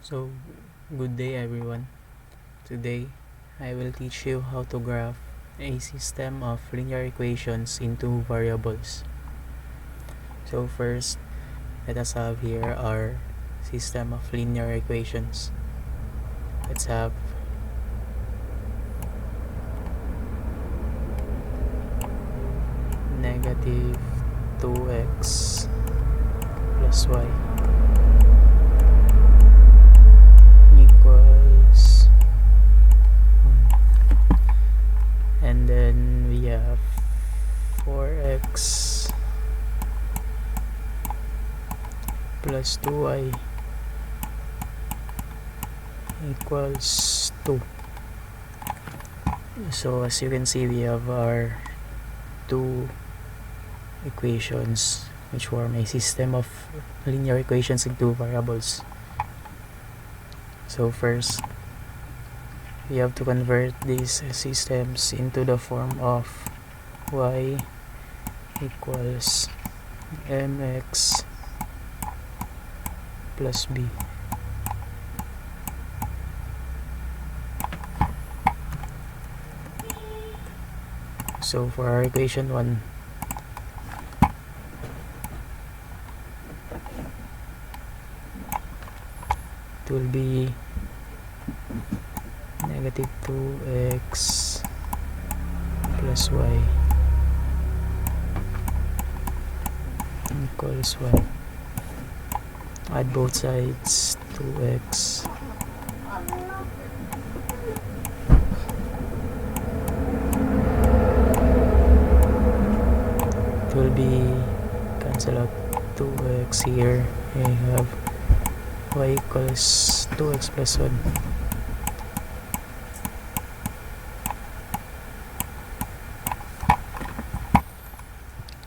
So, good day everyone. Today, I will teach you how to graph a system of linear equations into variables. So first, let us have here our system of linear equations. Let's have negative 2x plus y equals 1. And then we have 4x plus 2y equals 2. So as you can see, we have our two equations which form a system of linear equations in two variables. So first, we have to convert these systems into the form of y equals mx plus b. So for our equation 1, it will be negative 2x plus y equals 1. Add both sides, 2x it will be cancel out 2x here. I have y equals 2x plus 1.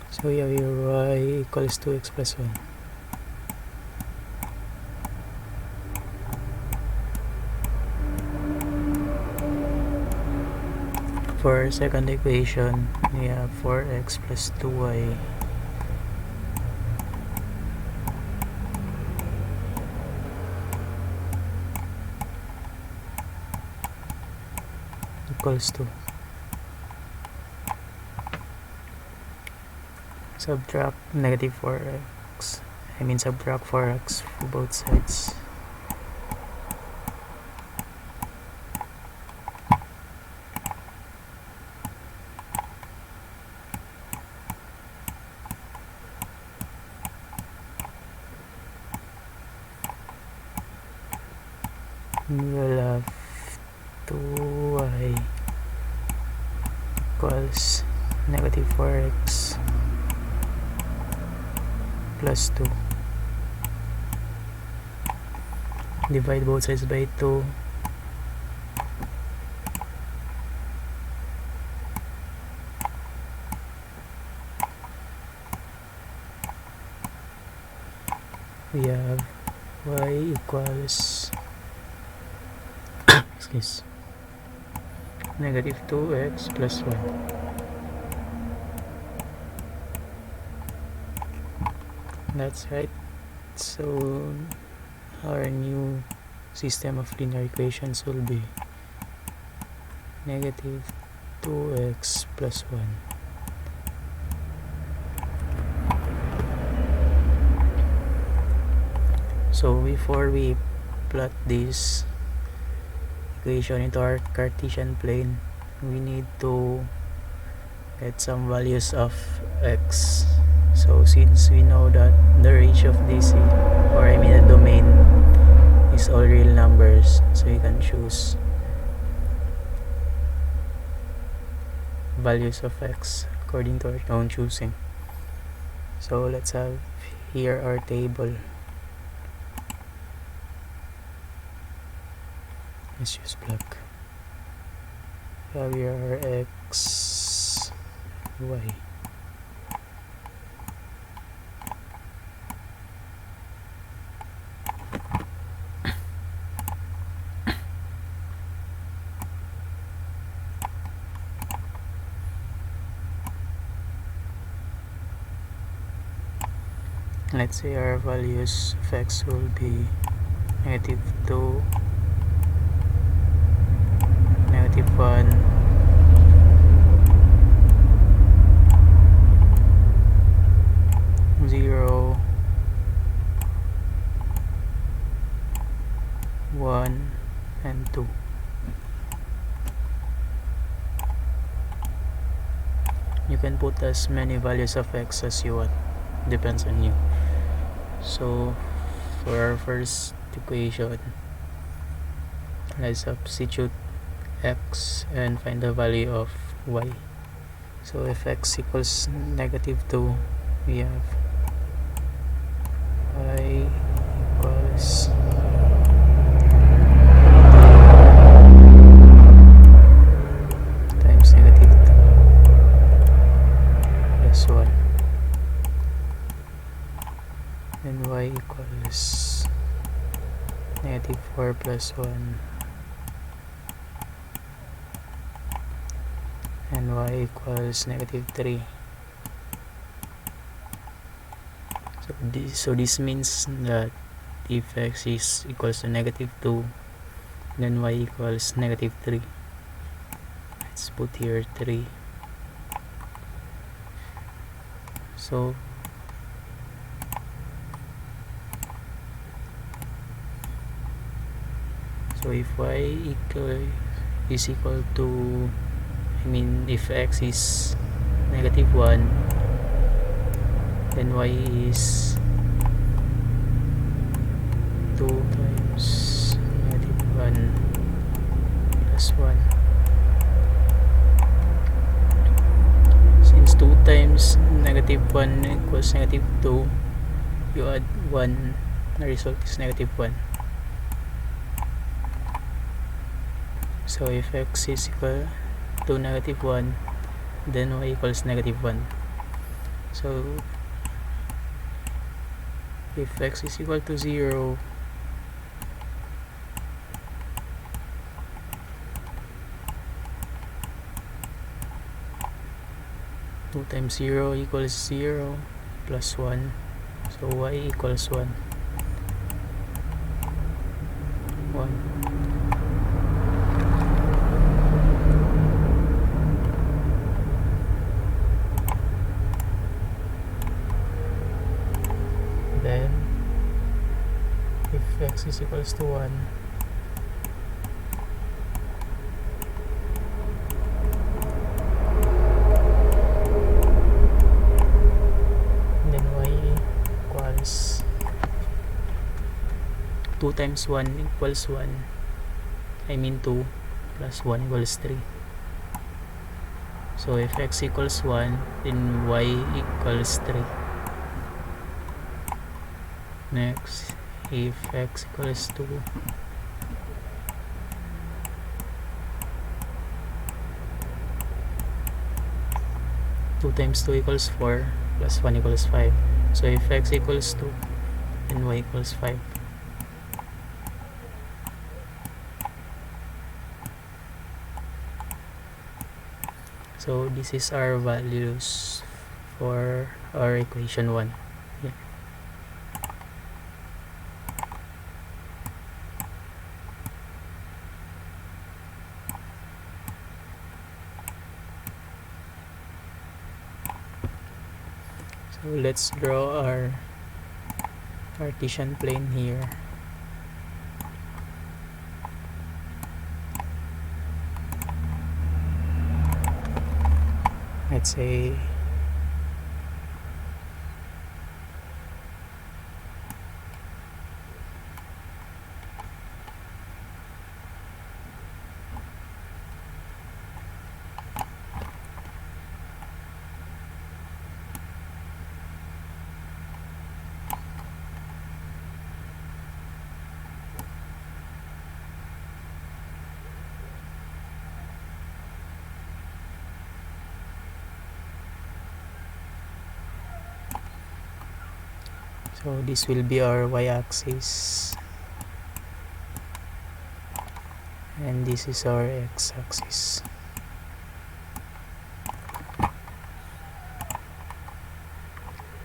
So we have here y equals 2x plus 1. For our second equation, we have 4x plus 2y equals 2. Subtract negative 4x. Subtract 4x for both sides. We will have 2y equals negative 4x plus 2. Divide both sides by 2. We have y equals negative 2x plus 1. That's right. So our new system of linear equations will be negative 2x plus 1. So before we plot this equation into our Cartesian plane, we need to get some values of x. So since we know that the range of DC, or the domain, is all real numbers, so we can choose values of x according to our own choosing. So let's have here our table. Let's use black. We have here our x, y. Let's say our values of x will be negative 2, negative 1, zero, 1, and 2. You can put as many values of x as you want, depends on you. So for our first equation, let's substitute x and find the value of y. So if x equals negative 2, we have y equals times negative 2 plus 1, and y equals negative 4 plus 1, and y equals negative 3. So this means that if x is equals to negative 2, then y equals negative 3. Let's put here 3. So if y is equal to, if x is negative 1, then y is 2 times negative 1 plus 1. Since 2 times negative 1 equals negative 2, you add 1, the result is negative 1. So if x is equal to negative 1, then y equals negative 1. So if x is equal to 0, two times 0 equals 0 plus 1, so y equals 1. 1. Then if x is equals to 1, then y equals 2 times 1 equals 1, 2 plus 1 equals 3. So if x equals 1, then y equals 3. Next, if x equals 2, two times 2 equals 4 plus 1 equals 5. So if x equals 2, then y equals 5. So this is our values for our equation 1. Yeah. So let's draw our Cartesian plane here. Let's say so this will be our y-axis, and this is our x-axis.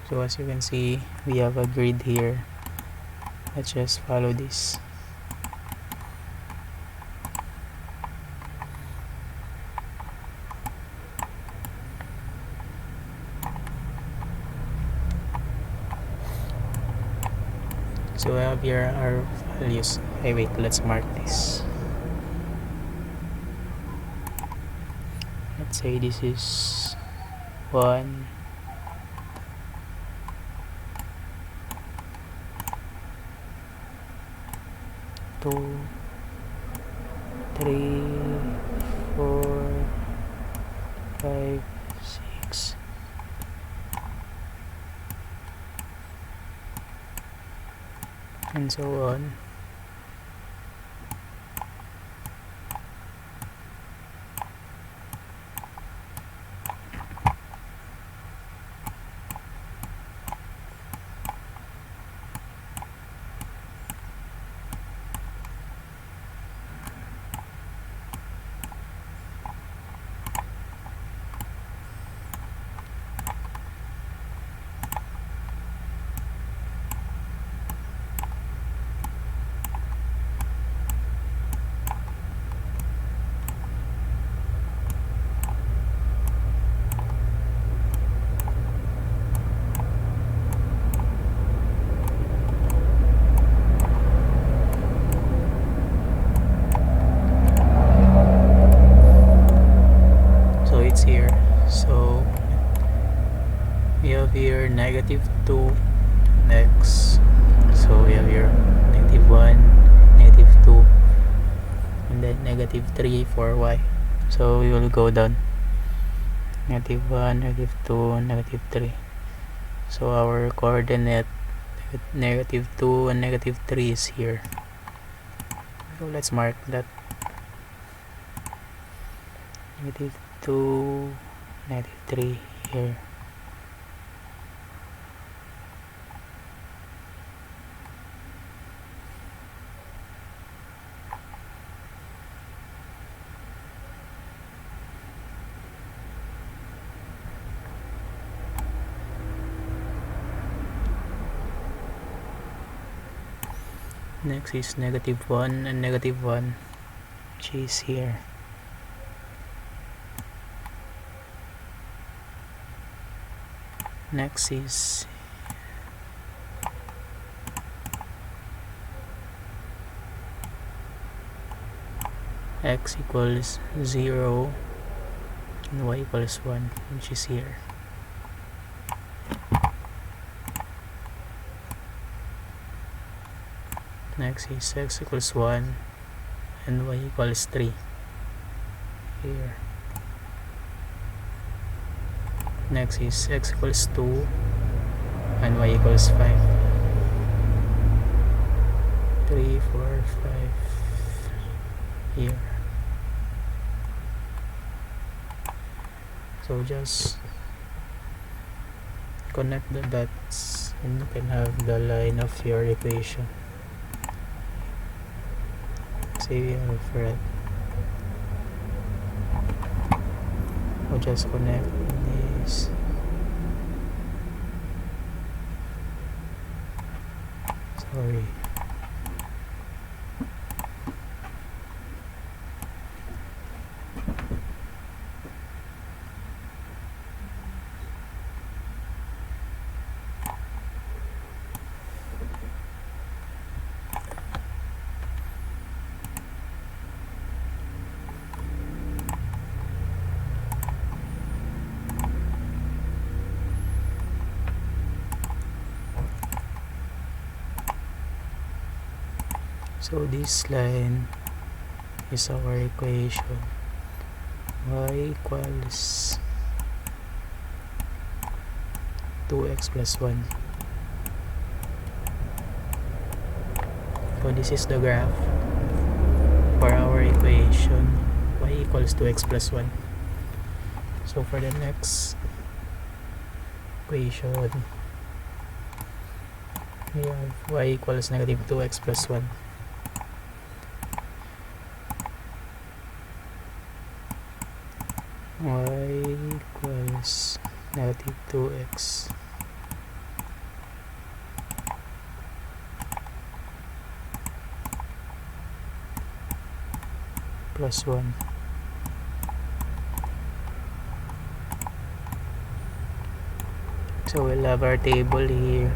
So as you can see, we have a grid here. Let's just follow this. So we have here our values. Okay, wait, let's mark this. Let's say this is 1, 2, 3, 4, 5, 6. And so on. It's here. So we have here negative 2 x. So we have here negative 1, negative 2, and then negative 3 for y. So we will go down. Negative 1, negative 2, negative 3. So our coordinate negative 2 and negative 3 is here. So let's mark that. Negative 2, negative 3 here. Next is negative 1 and negative 1, which is here. Next is x equals 0 and y equals 1, which is here. Next is x equals 1 and y equals 3 here. Next is x equals 2 and y equals 5. 3, 4, 5 here. So just connect the dots and you can have the line of your equation. Say we have red. I'll just connect this. Sorry. So this line is our equation. Y equals 2x plus 1. So this is the graph for our equation. Y equals 2x plus 1. So for the next equation, we have y equals negative 2x plus 1. Y equals negative 2x plus 1. So we'll have our table here.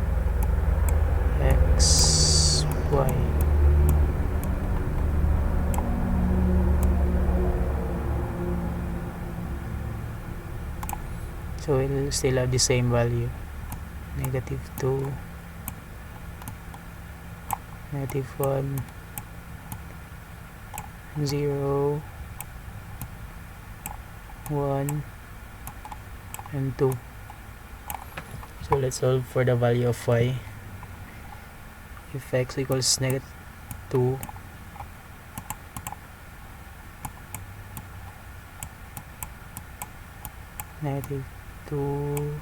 X y. So we'll still have the same value, negative 2, negative 1, 0, 1, and 2. So let's solve for the value of y. If x equals negative 2, negative 2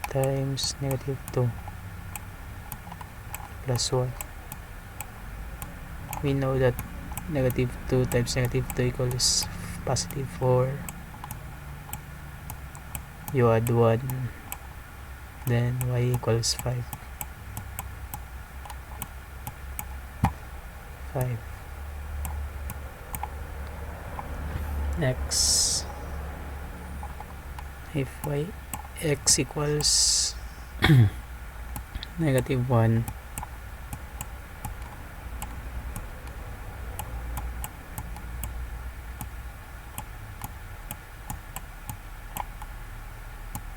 times negative 2 plus 1. We know that negative 2 times negative 2 equals positive 4. You add 1, then y equals 5. 5. Next, if x equals negative 1,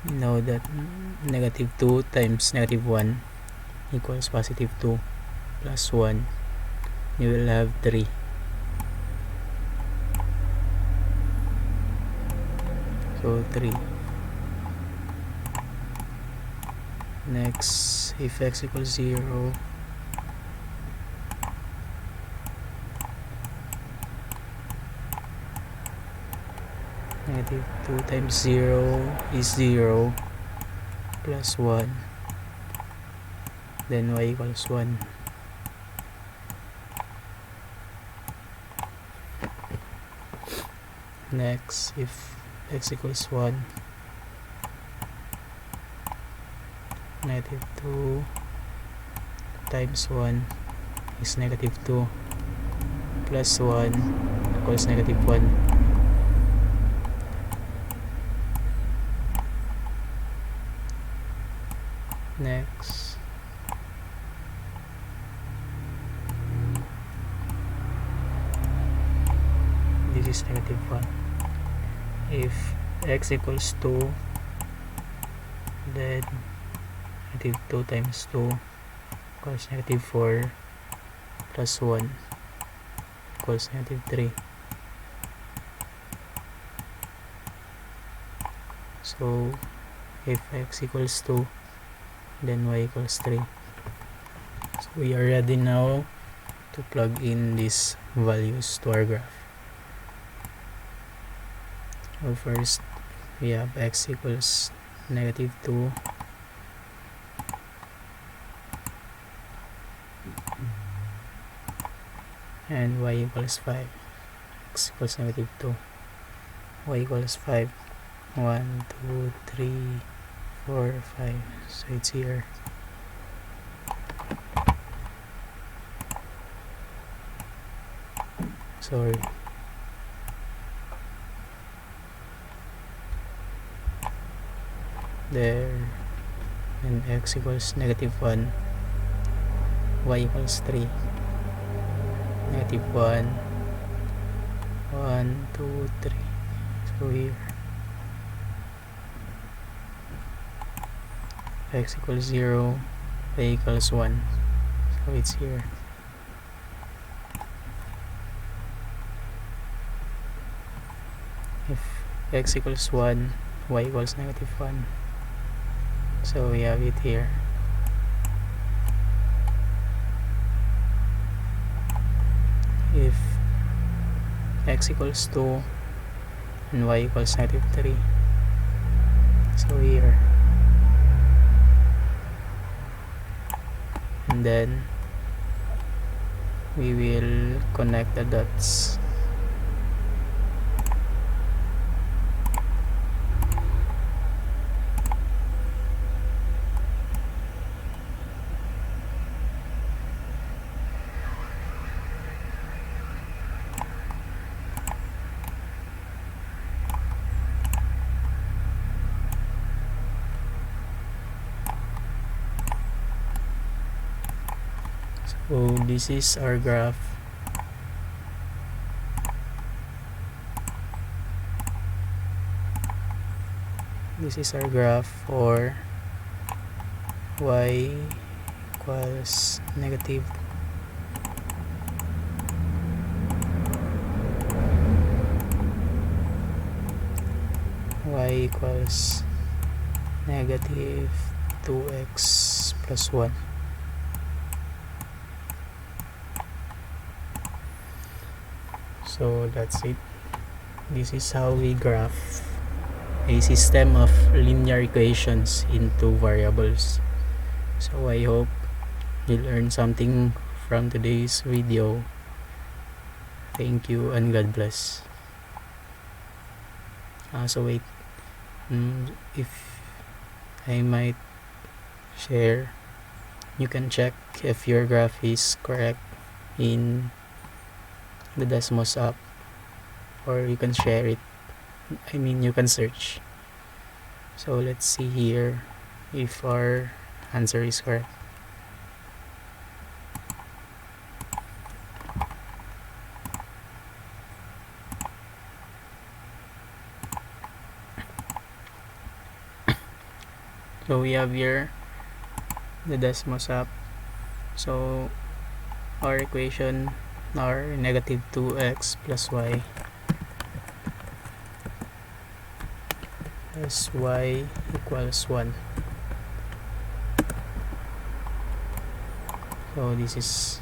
we know that negative 2 times negative 1 equals positive 2 plus 1. You will have 3. So 3. Next, if x equals 0, negative 2 times 0 is 0 plus 1, then y equals 1. Next, if x equals 1, negative 2 times 1 is negative 2 plus 1 equals negative 1. Next, this is negative 1. If x equals 2, then negative 2 times 2 equals negative 4 plus 1 equals negative 3. So if x equals 2, then y equals 3. So we are ready now to plug in these values to our graph. So first, we have x equals negative 2, and y equals 5. X equals negative 2, y equals 5. 1, 2, 3, 4, 5. So it's here. Sorry. There. And x equals negative 1, y equals 3. Negative 1, 1, 2, 3. So here. X equals 0, y equals 1. So it's here. If x equals 1, y equals negative 1. So we have it here. If x equals 2 and y equals negative 3. So here. And then we will connect the dots. So this is our graph. This is our graph for y equals negative y equals negative 2x plus 1. So that's it. This is how we graph a system of linear equations into variables. So I hope you learned something from today's video. Thank you and God bless. So wait, if I might share, you can check if your graph is correct in the Desmos app, or you can share it. You can search. So let's see here if our answer is correct. So we have here the Desmos app. So our equation are negative 2x plus y equals 1. So this is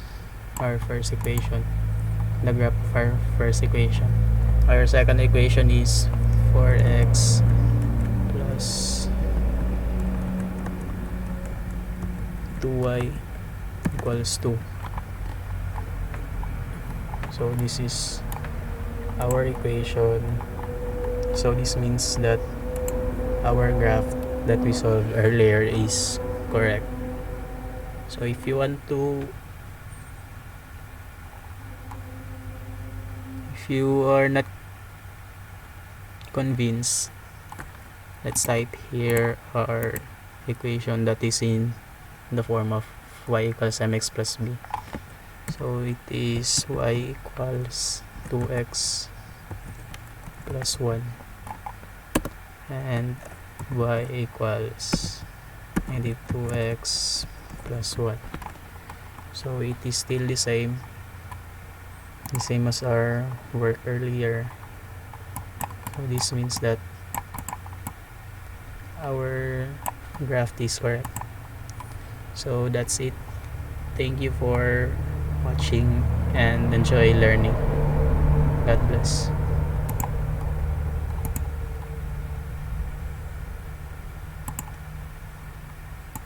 our first equation, the graph of our first equation. Our second equation is 4x plus 2y equals 2. So this is our equation. So this means that our graph that we solved earlier is correct. So if you want to, if you are not convinced, let's type here our equation that is in the form of y equals mx plus b. So it is y equals 2x plus 1 and y equals negative 2x plus 1. So it is still the same as our work earlier. So this means that our graph is correct. So that's it. Thank you for watching and enjoy learning. God bless.